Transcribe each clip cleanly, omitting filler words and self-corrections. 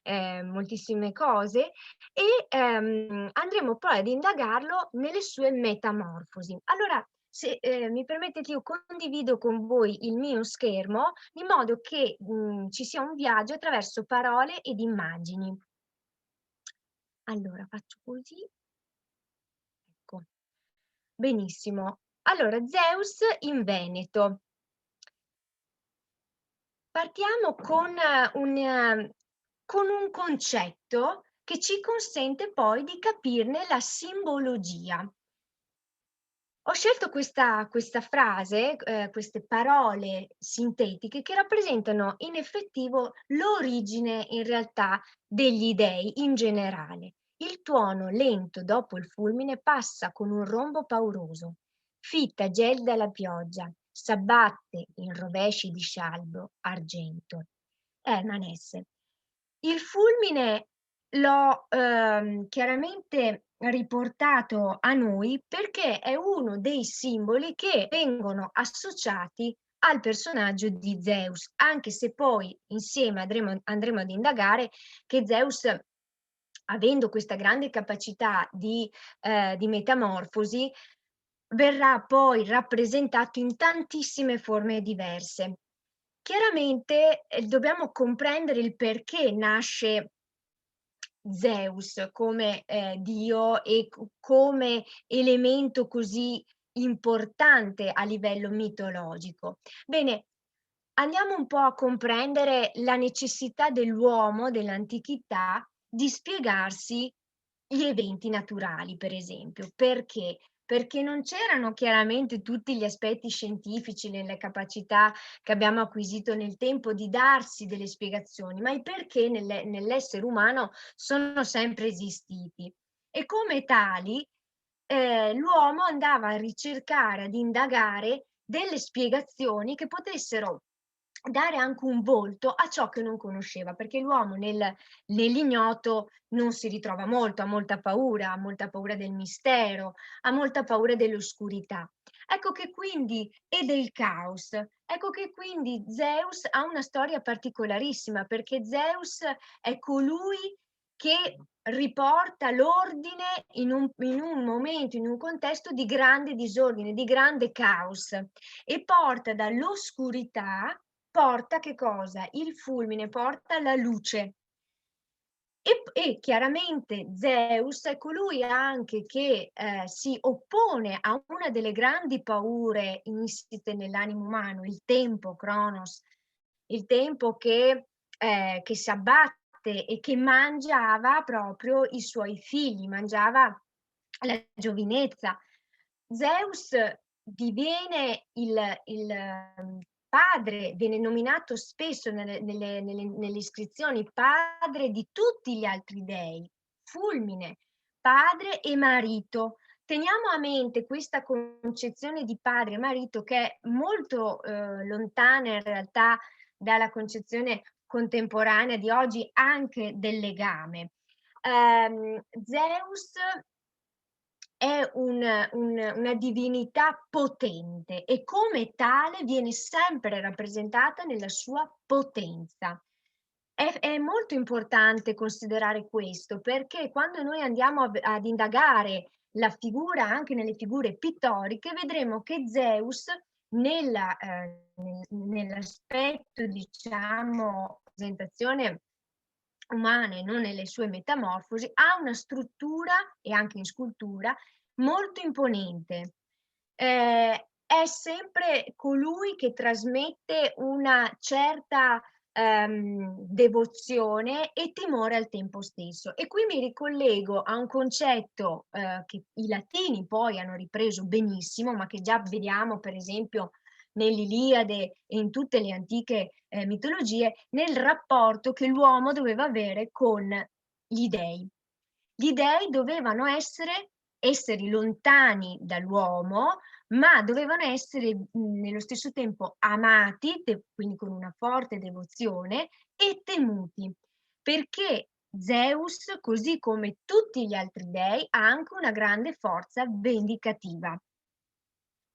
moltissime cose e andremo poi ad indagarlo nelle sue metamorfosi. Allora, se mi permettete, io condivido con voi il mio schermo in modo che ci sia un viaggio attraverso parole ed immagini. Allora, faccio così, ecco. Benissimo. Allora, Zeus in Veneto. Partiamo con un concetto che ci consente poi di capirne la simbologia. Ho scelto questa frase, queste parole sintetiche che rappresentano in effettivo l'origine in realtà degli dei in generale. Il tuono lento dopo il fulmine passa con un rombo pauroso, fitta gelida la pioggia, s'abbatte in rovesci di scialbo argento. Manesse. Il fulmine l'ho, chiaramente riportato a noi perché è uno dei simboli che vengono associati al personaggio di Zeus, anche se poi insieme andremo ad indagare che Zeus, avendo questa grande capacità di metamorfosi, verrà poi rappresentato in tantissime forme diverse. Chiaramente, dobbiamo comprendere il perché nasce Zeus come, dio e come elemento così importante a livello mitologico. Bene, andiamo un po' a comprendere la necessità dell'uomo dell'antichità di spiegarsi gli eventi naturali, per esempio. Perché? Perché non c'erano chiaramente tutti gli aspetti scientifici nelle capacità che abbiamo acquisito nel tempo di darsi delle spiegazioni, ma i perché nell'essere umano sono sempre esistiti. E come tali, l'uomo andava a ricercare, ad indagare delle spiegazioni che potessero dare anche un volto a ciò che non conosceva, perché l'uomo nell'ignoto non si ritrova molto, ha molta paura del mistero, ha molta paura dell'oscurità. Ecco che quindi e del caos. Ecco che quindi Zeus ha una storia particolarissima, perché Zeus è colui che riporta l'ordine in un momento, in un contesto di grande disordine, di grande caos e porta dall'oscurità porta che cosa? Il fulmine, porta la luce. E chiaramente Zeus è colui anche che, si oppone a una delle grandi paure insite nell'animo umano, il tempo, Cronos, il tempo che s'abbatte e che mangiava proprio i suoi figli, mangiava la giovinezza. Zeus diviene padre, viene nominato spesso nelle iscrizioni padre di tutti gli altri dei, fulmine, padre e marito. Teniamo a mente questa concezione di padre e marito che è molto, lontana in realtà dalla concezione contemporanea di oggi anche del legame. Zeus è una divinità potente e come tale viene sempre rappresentata nella sua potenza. È molto importante considerare questo, perché quando noi andiamo ad indagare la figura, anche nelle figure pittoriche, vedremo che Zeus nell'aspetto, diciamo, presentazione umana e non nelle sue metamorfosi, ha una struttura, e anche in scultura, molto imponente. È sempre colui che trasmette una certa, devozione e timore al tempo stesso. E qui mi ricollego a un concetto, che i latini poi hanno ripreso benissimo, ma che già vediamo per esempio nell'Iliade e in tutte le antiche, mitologie, nel rapporto che l'uomo doveva avere con gli dei. Gli dei dovevano essere esseri lontani dall'uomo, ma dovevano essere, nello stesso tempo amati, quindi con una forte devozione, e temuti, perché Zeus, così come tutti gli altri dei, ha anche una grande forza vendicativa.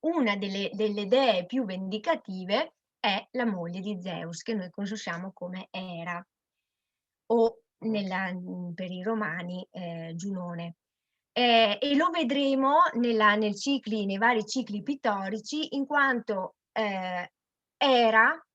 Una delle dee più vendicative è la moglie di Zeus, che noi conosciamo come Era. o per i romani Giunone. E lo vedremo nei vari cicli pittorici, in quanto Era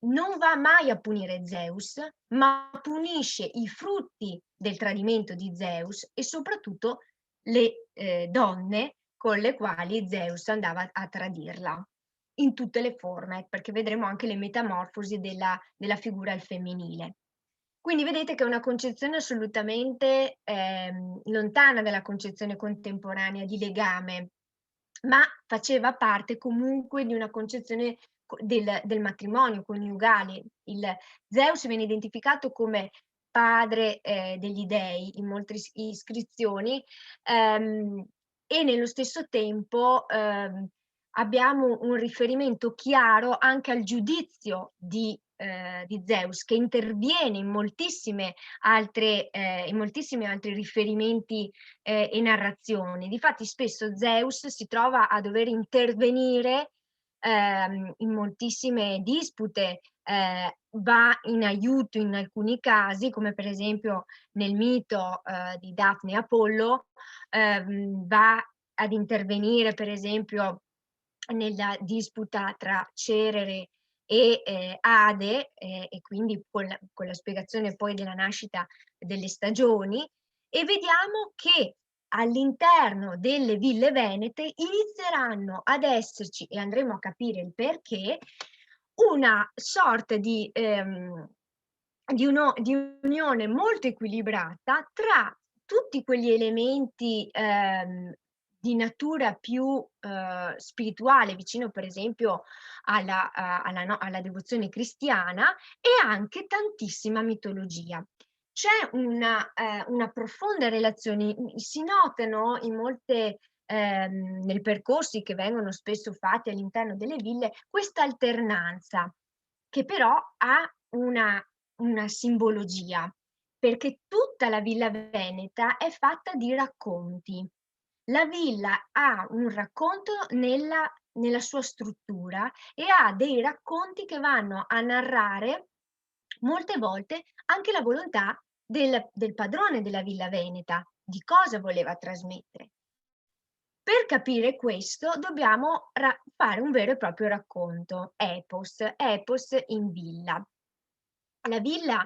non va mai a punire Zeus, ma punisce i frutti del tradimento di Zeus e soprattutto le donne con le quali Zeus andava a tradirla, in tutte le forme, perché vedremo anche le metamorfosi della figura al femminile. Quindi vedete che è una concezione assolutamente lontana dalla concezione contemporanea di legame, ma faceva parte comunque di una concezione del matrimonio coniugale. Zeus viene identificato come padre degli dei in molte iscrizioni, ehm, e nello stesso tempo abbiamo un riferimento chiaro anche al giudizio di Zeus, che interviene in moltissimi altri riferimenti e narrazioni. Difatti spesso Zeus si trova a dover intervenire in moltissime dispute, va in aiuto in alcuni casi, come per esempio nel mito di Daphne e Apollo, va ad intervenire per esempio nella disputa tra Cerere e Ade, e quindi con la spiegazione poi della nascita delle stagioni, e vediamo che all'interno delle ville venete inizieranno ad esserci, e andremo a capire il perché, una sorta di unione molto equilibrata tra tutti quegli elementi di natura più spirituale, vicino per esempio alla devozione cristiana, e anche tantissima mitologia. C'è una profonda relazione, si notano in molte nei percorsi che vengono spesso fatti all'interno delle ville, questa alternanza, che però ha una simbologia, perché tutta la villa veneta è fatta di racconti. La villa ha un racconto nella sua struttura e ha dei racconti che vanno a narrare molte volte anche la volontà del padrone della villa veneta, di cosa voleva trasmettere. Per capire questo dobbiamo fare un vero e proprio racconto, epos in villa. La villa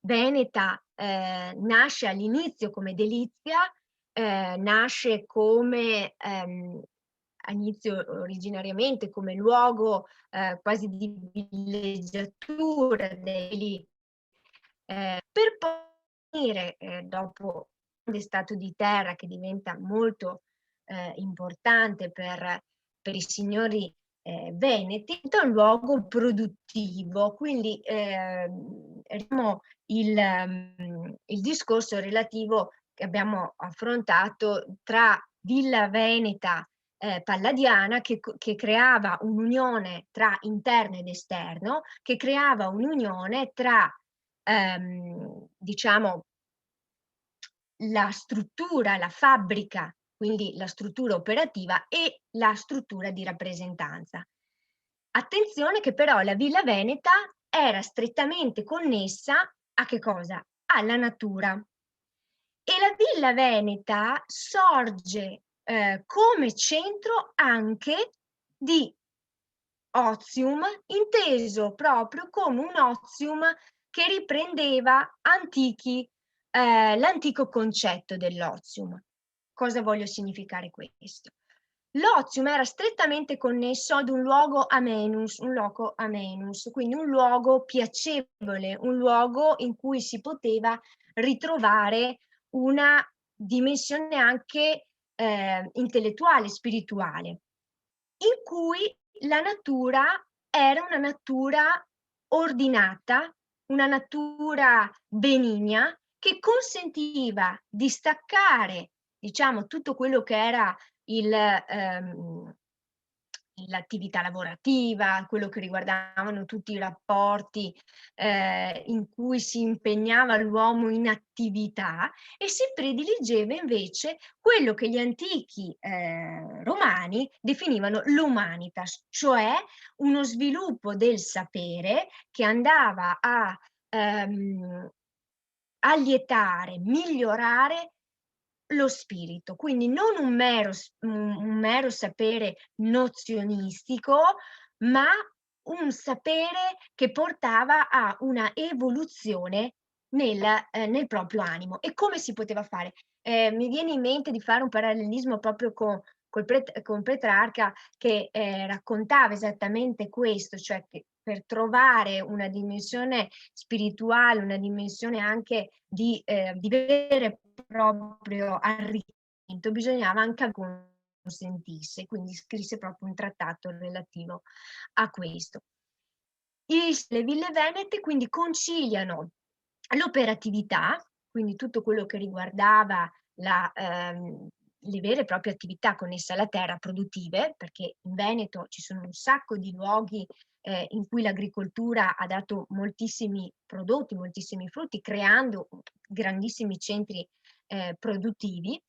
veneta nasce all'inizio come delizia, nasce come all'inizio originariamente come luogo quasi di villeggiatura per poi finire, dopo il stato di terra che diventa molto importante per i signori veneti, è un luogo produttivo. Quindi il discorso relativo che abbiamo affrontato tra Villa Veneta palladiana, che creava un'unione tra interno ed esterno, che creava un'unione tra diciamo la struttura, la fabbrica, quindi la struttura operativa, e la struttura di rappresentanza. Attenzione che però la Villa Veneta era strettamente connessa a che cosa? Alla natura. E la Villa Veneta sorge come centro anche di ozium, inteso proprio come un ozium che riprendeva l'antico concetto dell'ozium. Cosa voglio significare questo? L'ozium era strettamente connesso ad un loco amenus, quindi un luogo piacevole, un luogo in cui si poteva ritrovare una dimensione anche intellettuale, spirituale, in cui la natura era una natura ordinata, una natura benigna, che consentiva di staccare, diciamo, tutto quello che era l'attività lavorativa, quello che riguardavano tutti i rapporti in cui si impegnava l'uomo in attività, e si prediligeva invece quello che gli antichi romani definivano l'humanitas, cioè uno sviluppo del sapere che andava a allietare, migliorare lo spirito, quindi non un mero sapere nozionistico, ma un sapere che portava a una evoluzione nel proprio animo. E come si poteva fare? Mi viene in mente di fare un parallelismo proprio con Petrarca che, raccontava esattamente questo, cioè che per trovare una dimensione spirituale, una dimensione anche di vero e proprio arricchimento, bisognava anche consentisse, quindi scrisse proprio un trattato relativo a questo. Le ville venete quindi conciliano l'operatività, quindi tutto quello che riguardava le vere e proprie attività connesse alla terra produttive, perché in Veneto ci sono un sacco di luoghi in cui l'agricoltura ha dato moltissimi prodotti, moltissimi frutti, creando grandissimi centri produttivi,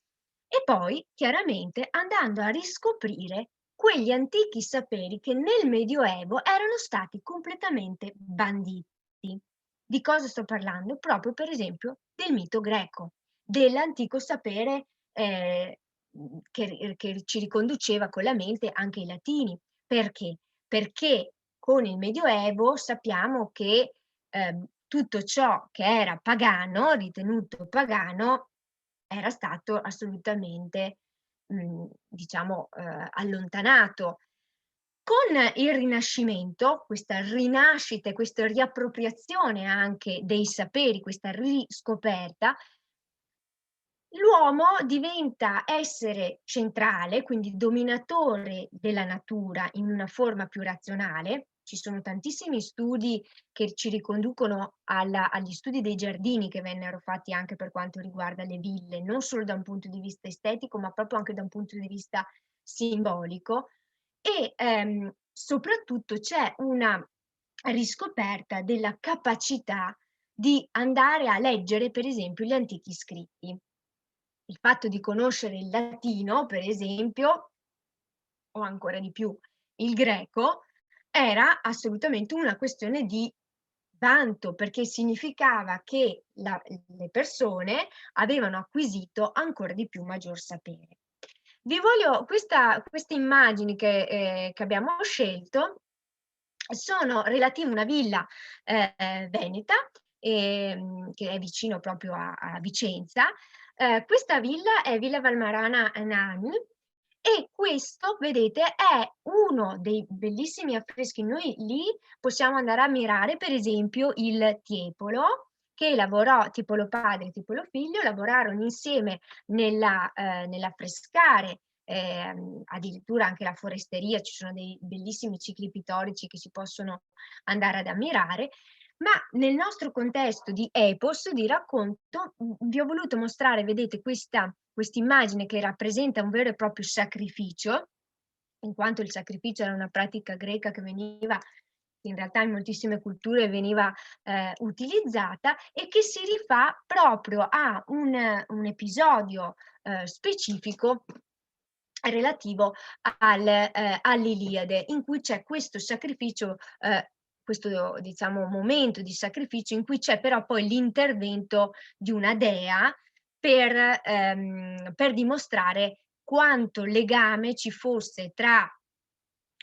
e poi chiaramente andando a riscoprire quegli antichi saperi che nel Medioevo erano stati completamente banditi. Di cosa sto parlando? Proprio per esempio del mito greco, dell'antico sapere che ci riconduceva con la mente anche i latini. Perché? Perché con il Medioevo sappiamo che tutto ciò che era pagano, ritenuto pagano, era stato assolutamente, diciamo, allontanato. Con il Rinascimento, questa rinascita e questa riappropriazione anche dei saperi, questa riscoperta, l'uomo diventa essere centrale, quindi dominatore della natura in una forma più razionale. Ci sono tantissimi studi che ci riconducono agli studi dei giardini che vennero fatti anche per quanto riguarda le ville, non solo da un punto di vista estetico, ma proprio anche da un punto di vista simbolico. E soprattutto c'è una riscoperta della capacità di andare a leggere, per esempio, gli antichi scritti. Il fatto di conoscere il latino, per esempio, o ancora di più il greco, era assolutamente una questione di vanto, perché significava che le persone avevano acquisito ancora di più maggior sapere. Vi voglio queste immagini che abbiamo scelto sono relative a una villa veneta, che è vicino proprio a Vicenza. Questa villa è Villa Valmarana Nani, e questo, vedete, è uno dei bellissimi affreschi. Noi lì possiamo andare a ammirare, per esempio, il Tiepolo, che lavorò Tiepolo padre e Tiepolo figlio, lavorarono insieme nell'affrescare, addirittura anche la foresteria, ci sono dei bellissimi cicli pittorici che si possono andare ad ammirare. Ma nel nostro contesto di epos, di racconto, vi ho voluto mostrare, vedete, quest'immagine che rappresenta un vero e proprio sacrificio, in quanto il sacrificio era una pratica greca che veniva in realtà in moltissime culture veniva utilizzata, e che si rifà proprio a un episodio specifico relativo all'Iliade, in cui c'è questo sacrificio, questo diciamo momento di sacrificio in cui c'è però poi l'intervento di una dea per dimostrare quanto legame ci fosse tra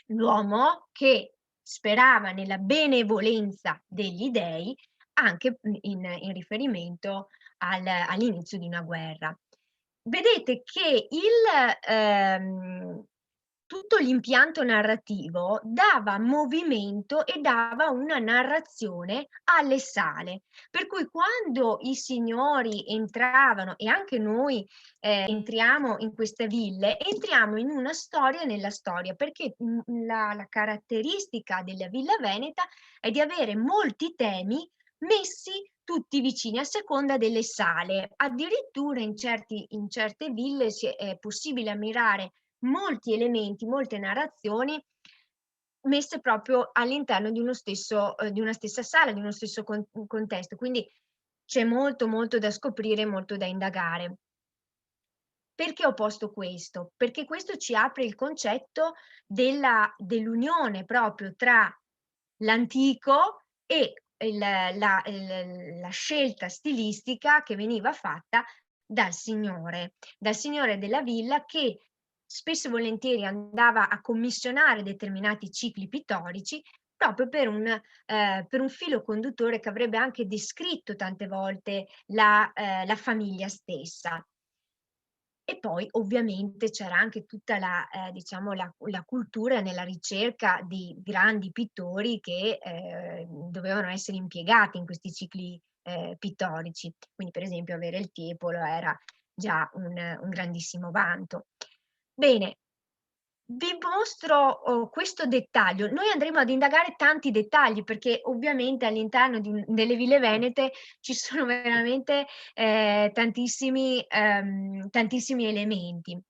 l'uomo che sperava nella benevolenza degli dei, anche in riferimento all'inizio di una guerra. Vedete che tutto l'impianto narrativo dava movimento e dava una narrazione alle sale, per cui quando i signori entravano, e anche noi entriamo in queste ville, entriamo in una storia nella storia, perché la caratteristica della Villa Veneta è di avere molti temi messi tutti vicini a seconda delle sale. Addirittura in certe ville è possibile ammirare molti elementi, molte narrazioni messe proprio all'interno di di una stessa sala, di uno stesso contesto. Quindi c'è molto, molto da scoprire, molto da indagare. Perché ho posto questo? Perché questo ci apre il concetto dell'unione proprio tra l'antico e la scelta stilistica che veniva fatta dal signore della villa, che spesso e volentieri andava a commissionare determinati cicli pittorici proprio per un filo conduttore che avrebbe anche descritto tante volte la famiglia stessa. E poi ovviamente c'era anche tutta diciamo la cultura nella ricerca di grandi pittori che, dovevano essere impiegati in questi cicli, pittorici. Quindi per esempio avere il Tiepolo era già un grandissimo vanto. Bene, vi mostro, questo dettaglio. Noi andremo ad indagare tanti dettagli, perché ovviamente all'interno delle ville venete ci sono veramente, tantissimi elementi.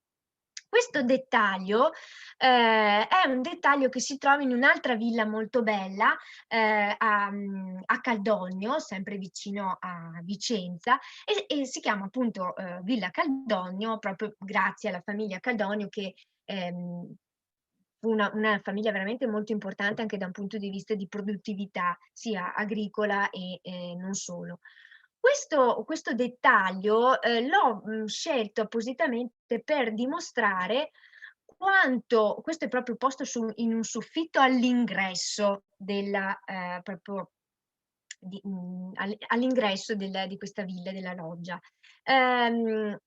Questo dettaglio, è un dettaglio che si trova in un'altra villa molto bella, a Caldogno, sempre vicino a Vicenza, e si chiama appunto, Villa Caldogno, proprio grazie alla famiglia Caldogno che, fu una famiglia veramente molto importante anche da un punto di vista di produttività, sia agricola e, non solo. Questo dettaglio, l'ho, scelto appositamente per dimostrare quanto questo è proprio posto in un soffitto all'ingresso della proprio all'ingresso di questa villa, della loggia. Ehm,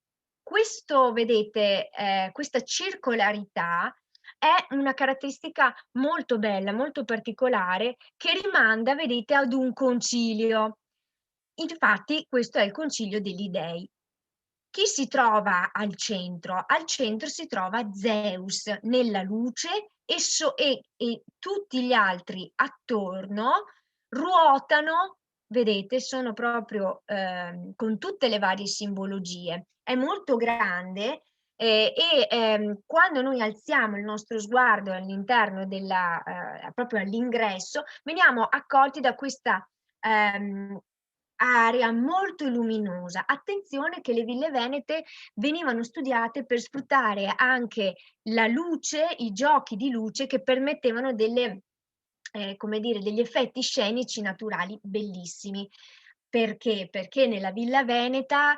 questo vedete, questa circolarità è una caratteristica molto bella, molto particolare, che rimanda, vedete, ad un concilio. Infatti questo è il Concilio degli Dei. Chi si trova al centro? Al centro si trova Zeus nella luce e tutti gli altri attorno ruotano, vedete, sono proprio, con tutte le varie simbologie. È molto grande, quando noi alziamo il nostro sguardo all'interno proprio all'ingresso, veniamo accolti da questa, ehm, area molto luminosa. Attenzione che le ville venete venivano studiate per sfruttare anche la luce, i giochi di luce che permettevano come dire, degli effetti scenici naturali bellissimi. Perché? Perché nella villa veneta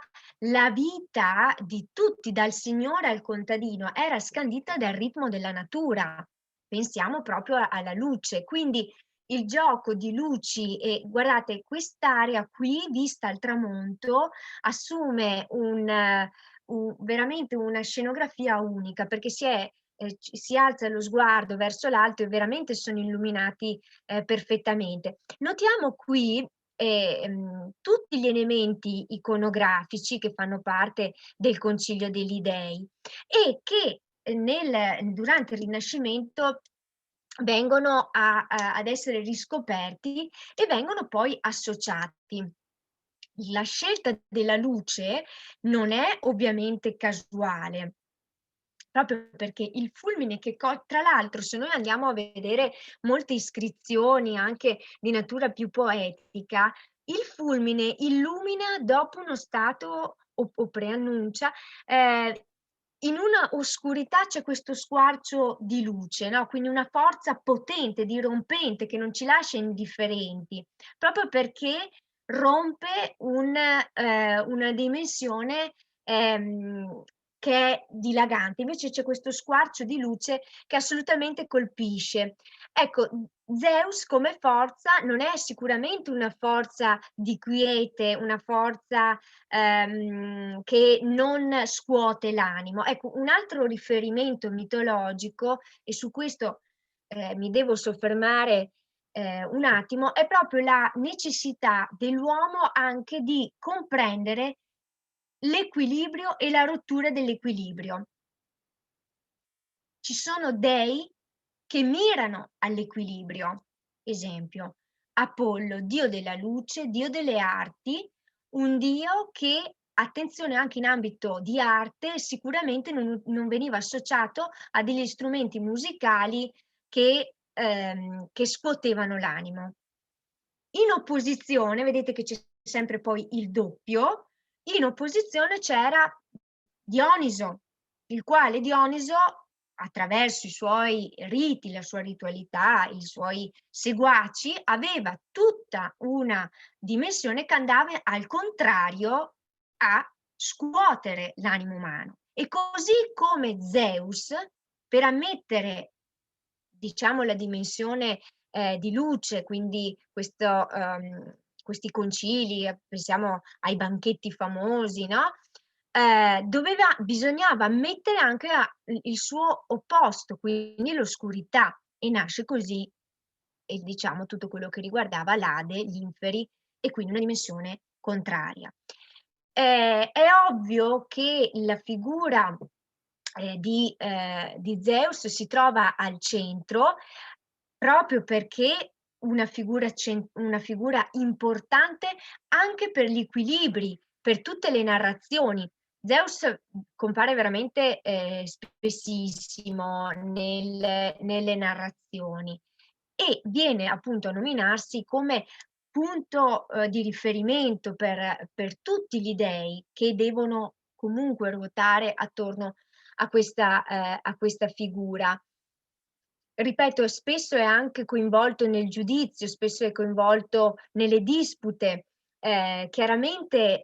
la vita di tutti, dal signore al contadino, era scandita dal ritmo della natura. Pensiamo proprio alla luce. Quindi il gioco di luci, e guardate, quest'area qui vista al tramonto assume veramente una scenografia unica, perché si alza lo sguardo verso l'alto e veramente sono illuminati, perfettamente. Notiamo qui, tutti gli elementi iconografici che fanno parte del Concilio degli Dei e che, durante il Rinascimento vengono ad essere riscoperti e vengono poi associati. La scelta della luce non è ovviamente casuale, proprio perché il fulmine tra l'altro, se noi andiamo a vedere molte iscrizioni anche di natura più poetica, il fulmine illumina dopo uno stato o preannuncia, ehm, in una oscurità c'è questo squarcio di luce, no, quindi una forza potente, dirompente, che non ci lascia indifferenti, proprio perché rompe una dimensione, che è dilagante. Invece c'è questo squarcio di luce che assolutamente colpisce. Ecco, Zeus come forza non è sicuramente una forza di quiete, una forza, che non scuote l'animo. Ecco, un altro riferimento mitologico, e su questo, mi devo soffermare, un attimo, è proprio la necessità dell'uomo anche di comprendere l'equilibrio e la rottura dell'equilibrio. Ci sono dei che mirano all'equilibrio. Esempio, Apollo, dio della luce, dio delle arti, un dio che, attenzione, anche in ambito di arte, sicuramente non veniva associato a degli strumenti musicali che scuotevano l'animo. In opposizione, vedete che c'è sempre poi il doppio, in opposizione c'era Dioniso, il quale Dioniso attraverso i suoi riti, la sua ritualità, i suoi seguaci, aveva tutta una dimensione che andava al contrario a scuotere l'animo umano. E così come Zeus, per ammettere, diciamo, la dimensione di luce, quindi questi concili, pensiamo ai banchetti famosi, no? Bisognava ammettere anche il suo opposto, quindi l'oscurità, e nasce così, diciamo, tutto quello che riguardava l'Ade, gli inferi, e quindi una dimensione contraria. È ovvio che la figura di Zeus si trova al centro proprio perché una figura importante anche per gli equilibri, per tutte le narrazioni. Zeus compare veramente spessissimo nelle narrazioni e viene appunto a nominarsi come punto di riferimento per tutti gli dei che devono comunque ruotare attorno a questa figura. Ripeto, spesso è anche coinvolto nel giudizio, spesso è coinvolto nelle dispute. Chiaramente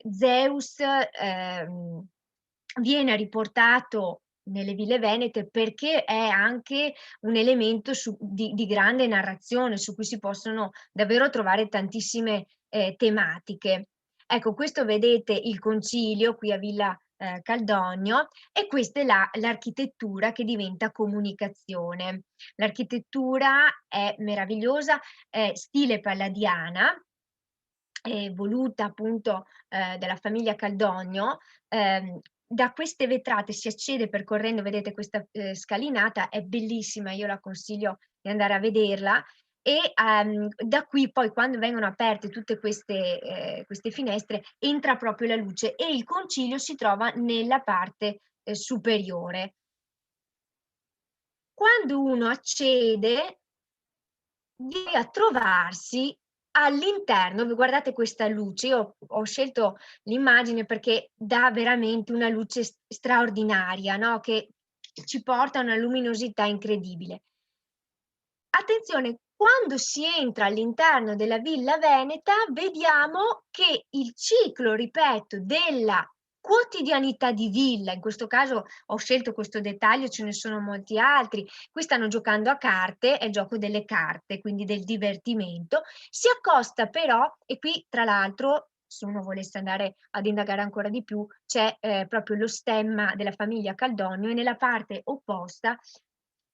Zeus viene riportato nelle ville venete perché è anche un elemento di grande narrazione su cui si possono davvero trovare tantissime tematiche. Ecco, questo vedete il concilio qui a Villa Caldogno, e questa è l'architettura che diventa comunicazione. L'architettura è meravigliosa, è stile palladiana, voluta appunto dalla famiglia Caldogno. Da queste vetrate si accede percorrendo, vedete questa scalinata, è bellissima, io la consiglio di andare a vederla. E da qui poi, quando vengono aperte tutte queste finestre, entra proprio la luce e il concilio si trova nella parte superiore. Quando uno accede, viene a trovarsi all'interno, guardate questa luce, io ho scelto l'immagine perché dà veramente una luce straordinaria, no? Che ci porta a una luminosità incredibile. Attenzione, quando si entra all'interno della Villa Veneta, vediamo che il ciclo, ripeto, della quotidianità di villa, in questo caso ho scelto questo dettaglio, ce ne sono molti altri, qui stanno giocando a carte, è il gioco delle carte, quindi del divertimento, si accosta però, e qui tra l'altro, se uno volesse andare ad indagare ancora di più, c'è proprio lo stemma della famiglia Caldogno, e nella parte opposta,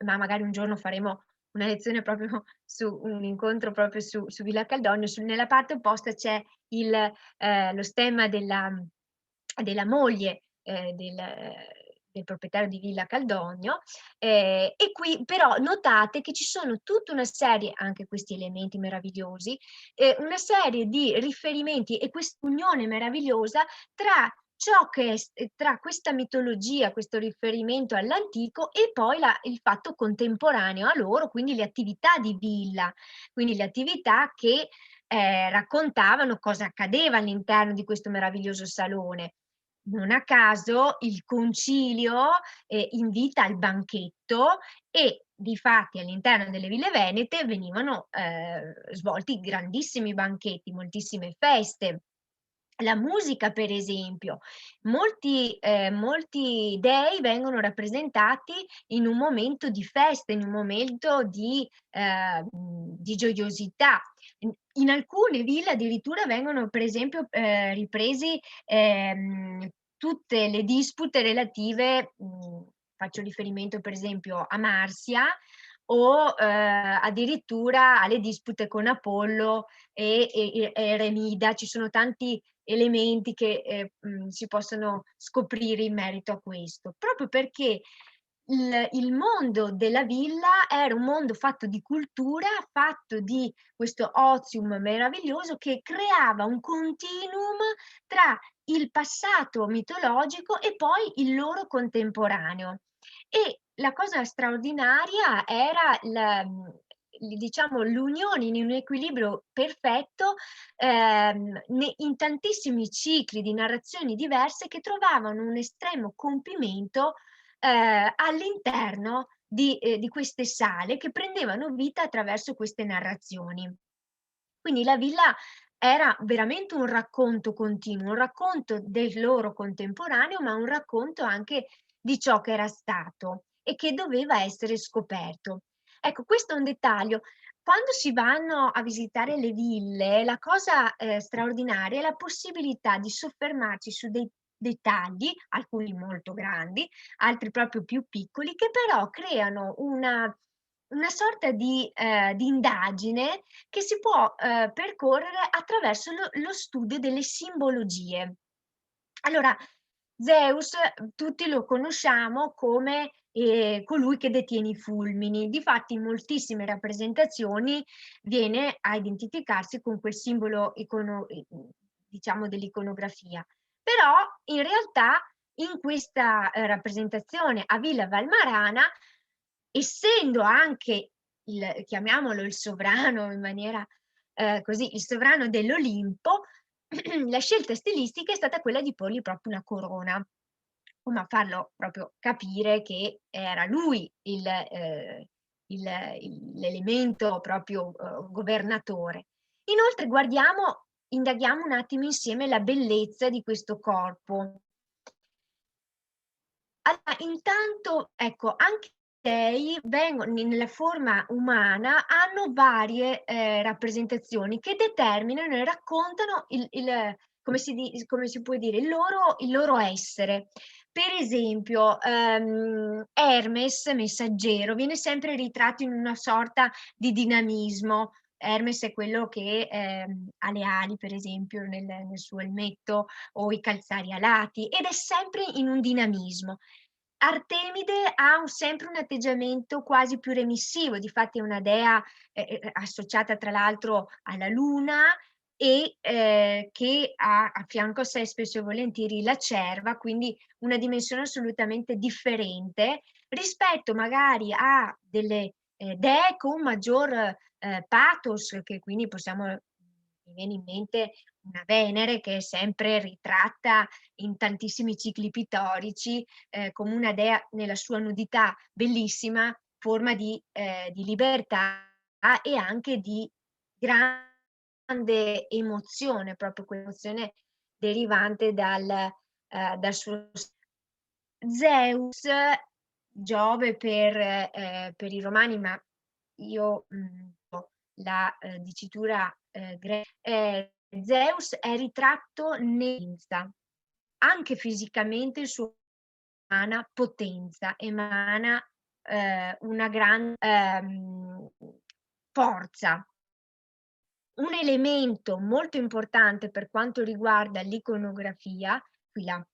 ma magari un giorno faremo una lezione proprio su un incontro proprio su Villa Caldogno, nella parte opposta c'è lo stemma della moglie del proprietario di Villa Caldogno, e qui però notate che ci sono tutta una serie, anche questi elementi meravigliosi, una serie di riferimenti e quest'unione meravigliosa tra ciò che è tra questa mitologia, questo riferimento all'antico, e poi il fatto contemporaneo a loro, quindi le attività di villa, quindi le attività che raccontavano cosa accadeva all'interno di questo meraviglioso salone. Non a caso il concilio invita al banchetto, e difatti all'interno delle ville venete venivano svolti grandissimi banchetti, moltissime feste. La musica, per esempio, molti dei vengono rappresentati in un momento di festa, in un momento di gioiosità. In alcune ville addirittura vengono, per esempio, ripresi tutte le dispute relative, faccio riferimento per esempio a Marsia, o addirittura alle dispute con Apollo e Remida. Ci sono tanti elementi che si possono scoprire in merito a questo, proprio perché il mondo della villa era un mondo fatto di cultura, fatto di questo ozium meraviglioso che creava un continuum tra il passato mitologico e poi il loro contemporaneo. E la cosa straordinaria era diciamo l'unione in un equilibrio perfetto in tantissimi cicli di narrazioni diverse che trovavano un estremo compimento all'interno di queste sale che prendevano vita attraverso queste narrazioni. Quindi la villa era veramente un racconto continuo, un racconto del loro contemporaneo, ma un racconto anche di ciò che era stato e che doveva essere scoperto. Ecco, questo è un dettaglio. Quando si vanno a visitare le ville, la cosa, straordinaria è la possibilità di soffermarci su dei dettagli, alcuni molto grandi, altri proprio più piccoli, che però creano una sorta di indagine che si può, percorrere attraverso lo studio delle simbologie. Allora, Zeus tutti lo conosciamo come, colui che detiene i fulmini. Difatti in moltissime rappresentazioni viene a identificarsi con quel simbolo diciamo dell'iconografia. Però in realtà in questa, rappresentazione a Villa Valmarana, essendo anche chiamiamolo il sovrano in maniera, così, il sovrano dell'Olimpo, la scelta stilistica è stata quella di porgli proprio una corona, come a farlo proprio capire che era lui l'elemento proprio, governatore. Inoltre indaghiamo un attimo insieme la bellezza di questo corpo. Intanto, ecco, anche gli dei nella forma umana hanno varie, rappresentazioni che determinano e raccontano come si può dire, il loro essere. Per esempio, Hermes, messaggero, viene sempre ritratto in una sorta di dinamismo. Hermes è quello che, ha le ali, per esempio, nel suo elmetto, o i calzari alati, ed è sempre in un dinamismo. Artemide ha sempre un atteggiamento quasi più remissivo, difatti è una dea, associata tra l'altro alla luna e, che ha a fianco a sé spesso e volentieri la cerva, quindi una dimensione assolutamente differente rispetto magari a delle, dee con maggior, pathos, che quindi mi viene in mente una Venere che è sempre ritratta in tantissimi cicli pittorici, come una dea nella sua nudità bellissima, forma di libertà e anche di grande emozione, proprio quell'emozione derivante dal suo Zeus, Giove per i romani, ma io, la, dicitura, Zeus è ritratto anche fisicamente il suo emana potenza, emana, una gran, forza. Un elemento molto importante per quanto riguarda l'iconografia qui là.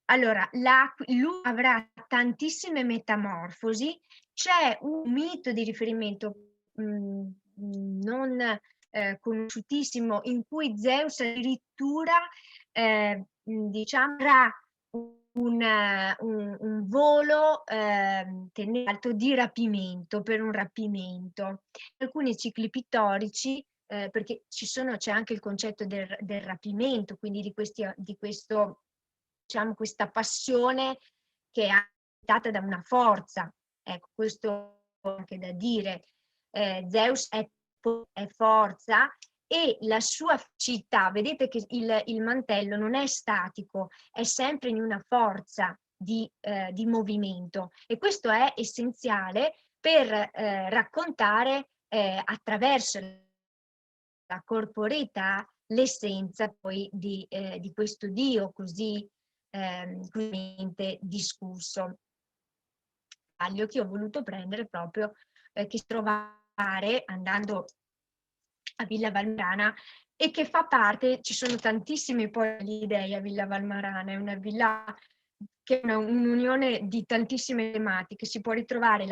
Allora, lui avrà tantissime metamorfosi, c'è un mito di riferimento, non, conosciutissimo, in cui Zeus addirittura, diciamo avrà un volo, alto di rapimento, per un rapimento. Alcuni cicli pittorici, perché c'è anche il concetto del rapimento, quindi di questo, diciamo, questa passione che è data da una forza. Ecco, questo anche da dire. Zeus è forza e la sua città, vedete che il mantello non è statico, è sempre in una forza di movimento, e questo è essenziale per raccontare, attraverso la corporeità, l'essenza poi di questo Dio così, discusso. Taglio che ho voluto prendere proprio, che si trovare andando a Villa Valmarana, e che fa parte, ci sono tantissimi poi gli dei a Villa Valmarana, è una villa che è un'unione di tantissime tematiche, si può ritrovare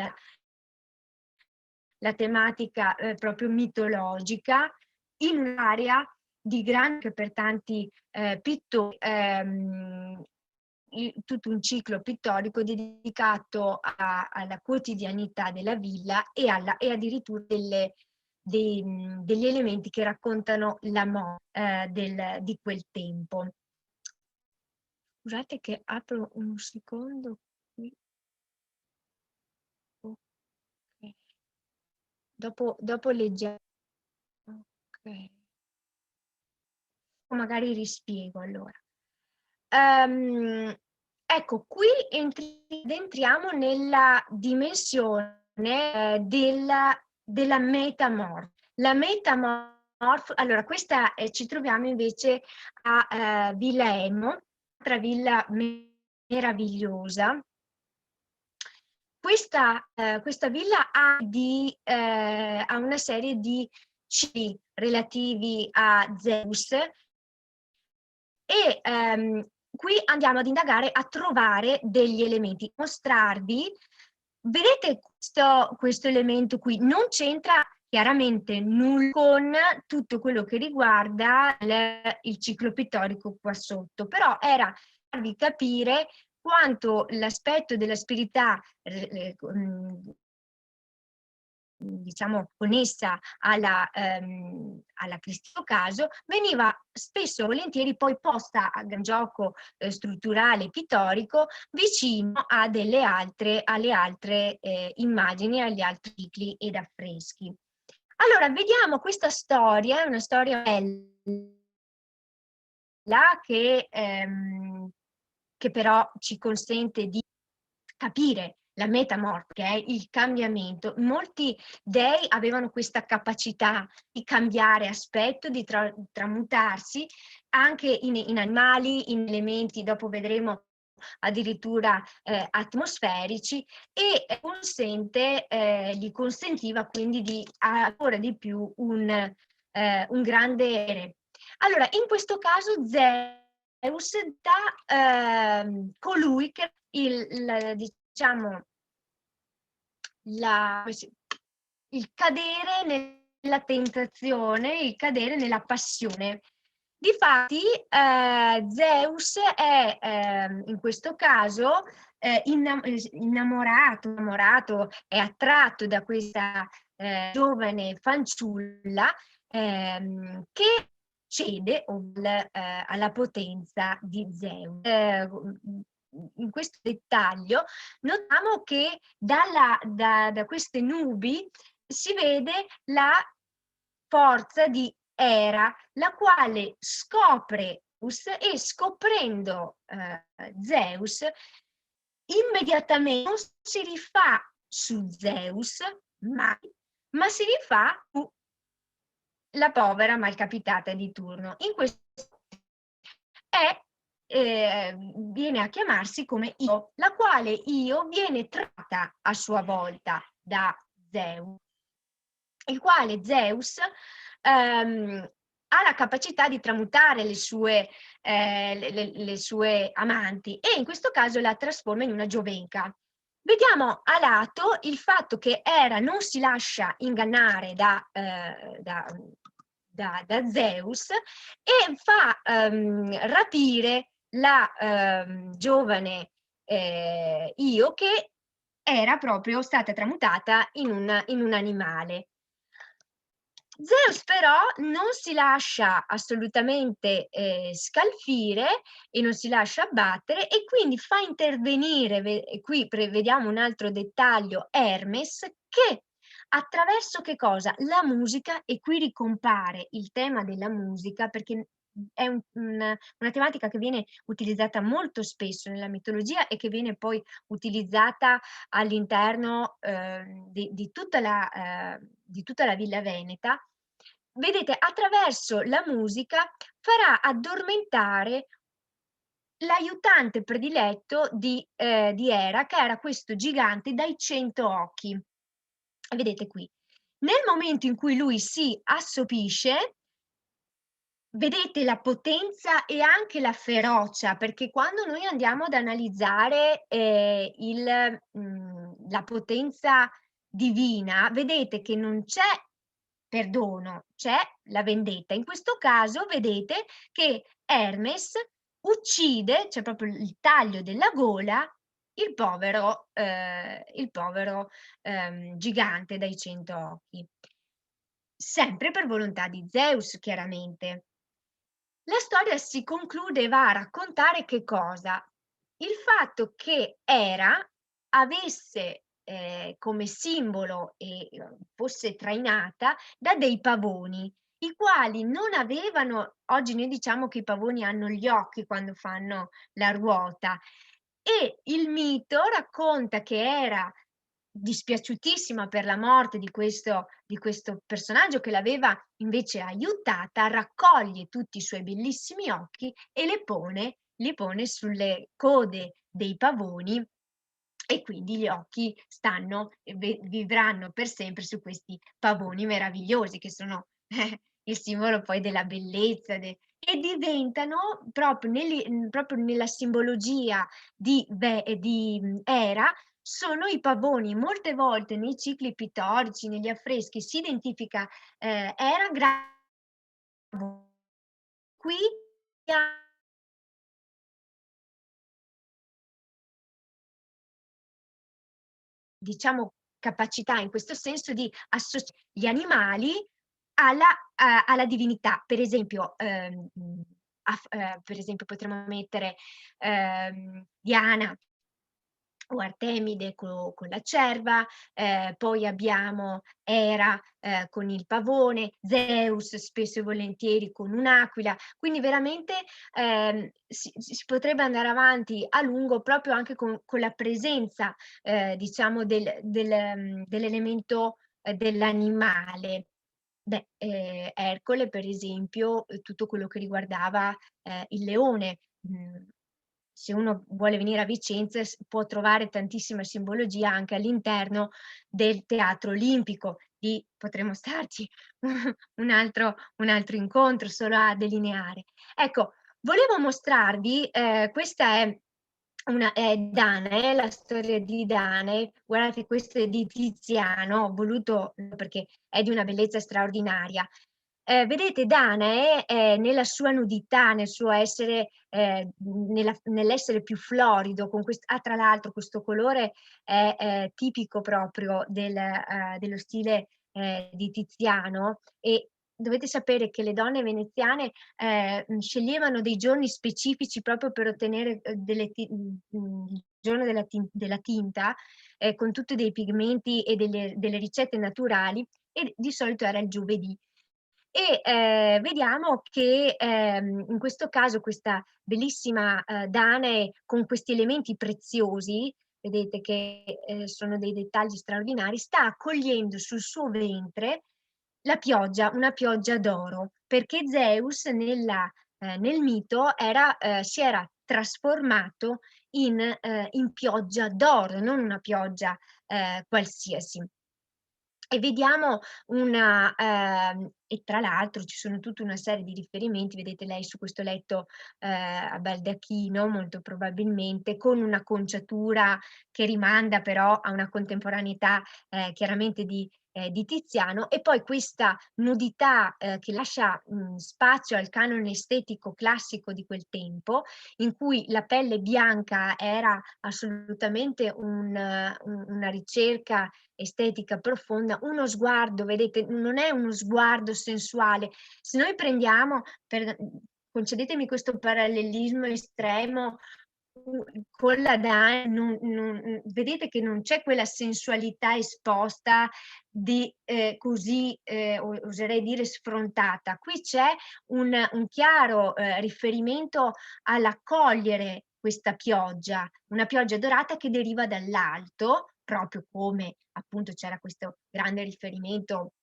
la tematica, proprio mitologica, in un'area di grande, per tanti, pittori, tutto un ciclo pittorico dedicato alla quotidianità della villa e addirittura degli elementi che raccontano la di quel tempo. Scusate che apro un secondo qui. Okay. Dopo leggiamo. Okay. Magari rispiego allora. Ehm, ecco, qui entriamo nella dimensione, della La allora questa, ci troviamo invece a, Villa Emo, altra villa meravigliosa. Questa villa ha una serie di cicli relativi a Zeus e, qui andiamo ad indagare, a trovare degli elementi. Mostrarvi, vedete questo elemento qui, non c'entra chiaramente con tutto quello che riguarda il ciclo pittorico qua sotto, però era farvi capire quanto l'aspetto della spiritualità diciamo connessa alla Cristo caso, veniva spesso e volentieri poi posta a gran gioco strutturale pittorico vicino a alle altre immagini, agli altri cicli ed affreschi. Allora, vediamo questa storia, è una storia bella che però ci consente di capire la che è il cambiamento. Molti dei avevano questa capacità di cambiare aspetto, di tramutarsi anche in animali, in elementi, dopo vedremo addirittura atmosferici, e gli consentiva quindi di ancora di più un grande. Allora, in questo caso Zeus da colui che diciamo il cadere nella tentazione, il cadere nella passione. Difatti, Zeus è in questo caso innamorato, è attratto da questa giovane fanciulla che cede alla potenza di Zeus. In questo dettaglio notiamo che da queste nubi si vede la forza di Era, la quale scopre Zeus e scoprendo Zeus immediatamente non si rifà su Zeus mai, ma si rifà sulla povera malcapitata di turno. In questo viene a chiamarsi come Io, la quale Io viene tratta a sua volta da Zeus, il quale Zeus ha la capacità di tramutare le sue amanti e in questo caso la trasforma in una giovenca. Vediamo a lato il fatto che Era non si lascia ingannare da Zeus e fa rapire la giovane Io, che era proprio stata tramutata in un animale. Zeus però non si lascia assolutamente scalfire e non si lascia abbattere e quindi fa intervenire, e qui vediamo un altro dettaglio, Hermes, che attraverso che cosa? La musica, e qui ricompare il tema della musica perché è una tematica che viene utilizzata molto spesso nella mitologia e che viene poi utilizzata all'interno di tutta la Villa Veneta. Vedete, attraverso la musica farà addormentare l'aiutante prediletto di Era, che era questo gigante dai 100 occhi. Vedete qui. Nel momento in cui lui si assopisce, vedete la potenza e anche la ferocia, perché quando noi andiamo ad analizzare la potenza divina, vedete che non c'è perdono, c'è la vendetta. In questo caso vedete che Hermes uccide, c'è proprio il taglio della gola, il povero gigante dai 100 occhi. Sempre per volontà di Zeus, chiaramente. La storia si conclude e va a raccontare che cosa? Il fatto che Era avesse, come simbolo e, fosse trainata da dei pavoni, i quali non avevano oggi noi diciamo che i pavoni hanno gli occhi quando fanno la ruota, e il mito racconta che Era, dispiaciutissima per la morte di questo personaggio che l'aveva invece aiutata, raccoglie tutti i suoi bellissimi occhi e li pone sulle code dei pavoni, e quindi gli occhi stanno e vivranno per sempre su questi pavoni meravigliosi che sono il simbolo poi della bellezza e diventano proprio nella simbologia di Era, sono i pavoni. Molte volte nei cicli pittorici, negli affreschi si identifica, Era qui diciamo capacità in questo senso di gli animali alla divinità. Per esempio, per esempio potremmo mettere, Diana o Artemide con la cerva, poi abbiamo Era, con il pavone, Zeus spesso e volentieri con un'aquila, quindi veramente, si potrebbe andare avanti a lungo proprio anche con la presenza, diciamo dell'elemento, dell'animale. Beh, Ercole per esempio, tutto quello che riguardava, il leone. Se uno vuole venire a Vicenza può trovare tantissima simbologia anche all'interno del Teatro Olimpico. Lì potremmo starci un altro incontro solo a delineare. Ecco, volevo mostrarvi, questa è Danae, la storia di Danae. Guardate, questo è di Tiziano, ho voluto perché è di una bellezza straordinaria. Vedete Danae, nella sua nudità, nel suo essere, nell'essere più florido, con tra l'altro questo colore è tipico proprio dello stile, di Tiziano, e dovete sapere che le donne veneziane, sceglievano dei giorni specifici proprio per ottenere, il giorno della tinta, con tutti dei pigmenti e delle ricette naturali, e di solito era il giovedì. E, vediamo che, in questo caso questa bellissima, Danae con questi elementi preziosi, vedete che, sono dei dettagli straordinari, sta accogliendo sul suo ventre la pioggia, una pioggia d'oro, perché Zeus nel mito si era trasformato in pioggia d'oro, non una pioggia, qualsiasi. E vediamo e tra l'altro ci sono tutta una serie di riferimenti, vedete lei su questo letto, a baldacchino molto probabilmente, con una conciatura che rimanda però a una contemporaneità, chiaramente di Tiziano, e poi questa nudità, che lascia, spazio al canone estetico classico di quel tempo, in cui la pelle bianca era assolutamente una ricerca estetica profonda, uno sguardo, vedete, non è uno sguardo sensuale. Se noi prendiamo concedetemi questo parallelismo estremo, con la Danae vedete che non c'è quella sensualità esposta di così, oserei dire sfrontata. Qui c'è un chiaro, riferimento all'accogliere questa pioggia, una pioggia dorata che deriva dall'alto, proprio come appunto c'era questo grande riferimento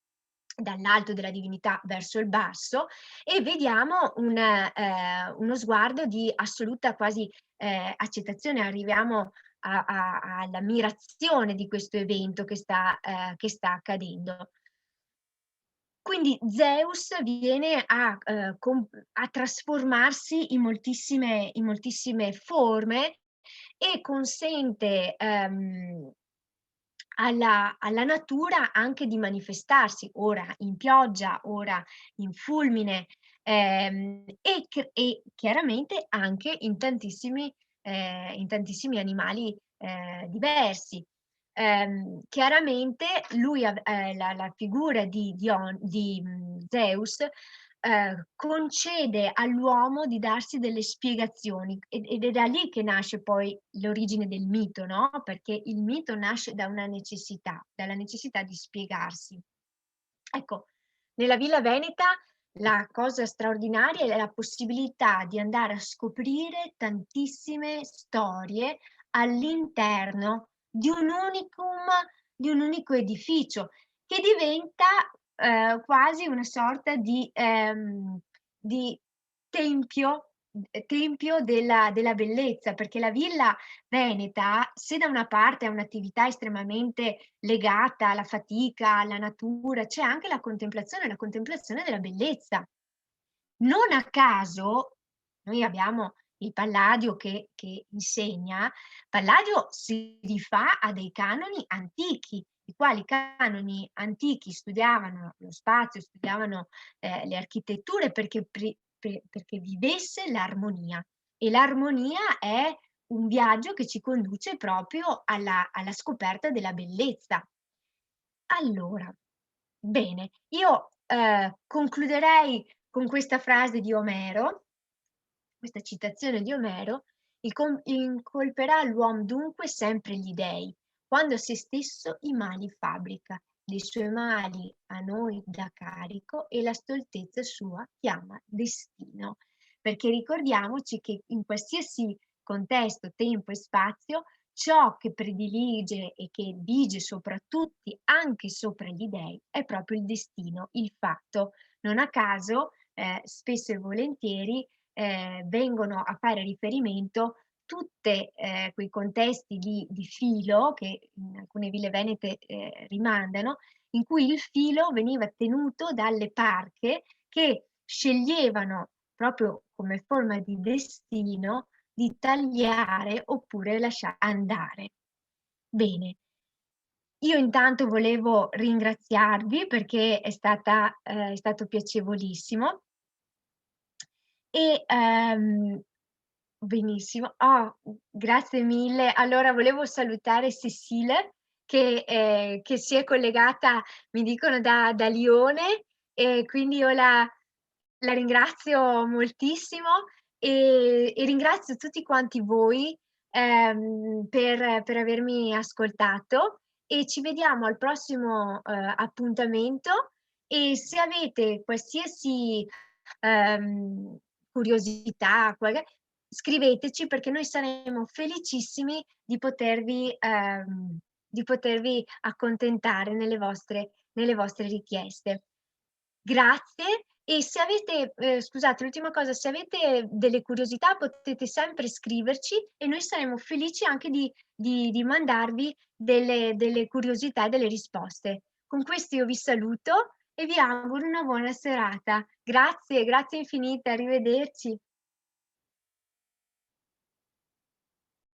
dall'alto della divinità verso il basso, e vediamo uno sguardo di assoluta quasi, accettazione, arriviamo all'ammirazione di questo evento che sta accadendo. Quindi Zeus viene a trasformarsi in moltissime forme e consente, alla natura anche di manifestarsi, ora in pioggia, ora in fulmine, e chiaramente anche in tantissimi animali, diversi. Chiaramente lui la figura di Zeus concede all'uomo di darsi delle spiegazioni ed è da lì che nasce poi l'origine del mito, no, perché il mito nasce da una necessità, dalla necessità di spiegarsi. Ecco, nella Villa Veneta la cosa straordinaria è la possibilità di andare a scoprire tantissime storie all'interno di un unico edificio, che diventa, quasi una sorta di tempio tempio della bellezza, perché la villa veneta, se da una parte è un'attività estremamente legata alla fatica, alla natura, c'è anche la contemplazione della bellezza. Non a caso noi abbiamo il Palladio che insegna. Palladio si rifà a dei canoni antichi, i quali canoni antichi studiavano lo spazio, studiavano, le architetture perché vivesse l'armonia. E l'armonia è un viaggio che ci conduce proprio alla scoperta della bellezza. Allora, bene, io, concluderei con questa frase di Omero, questa citazione di Omero: "Incolperà l'uom dunque sempre gli dèi, quando a se stesso i mali fabbrica, de suoi mali a noi dà carico e la stoltezza sua chiama destino." Perché ricordiamoci che in qualsiasi contesto, tempo e spazio, ciò che predilige e che vige sopra tutti, anche sopra gli dèi, è proprio il destino, il fatto. Non a caso, spesso e volentieri, vengono a fare riferimento tutte, quei contesti di filo che in alcune ville venete, rimandano, in cui il filo veniva tenuto dalle parche che sceglievano, proprio come forma di destino, di tagliare oppure lasciar andare. Bene, io intanto volevo ringraziarvi perché è stato piacevolissimo e, benissimo. Grazie mille. Allora volevo salutare Cécile che si è collegata, mi dicono da Lione, e quindi io la ringrazio moltissimo, e ringrazio tutti quanti voi, per avermi ascoltato, e ci vediamo al prossimo, appuntamento, e se avete qualsiasi, curiosità, scriveteci, perché noi saremo felicissimi di potervi accontentare nelle vostre richieste. Grazie, e se avete scusate, l'ultima cosa, se avete delle curiosità potete sempre scriverci e noi saremo felici anche di mandarvi delle curiosità e delle risposte. Con questo io vi saluto e vi auguro una buona serata. Grazie, grazie infinite, arrivederci.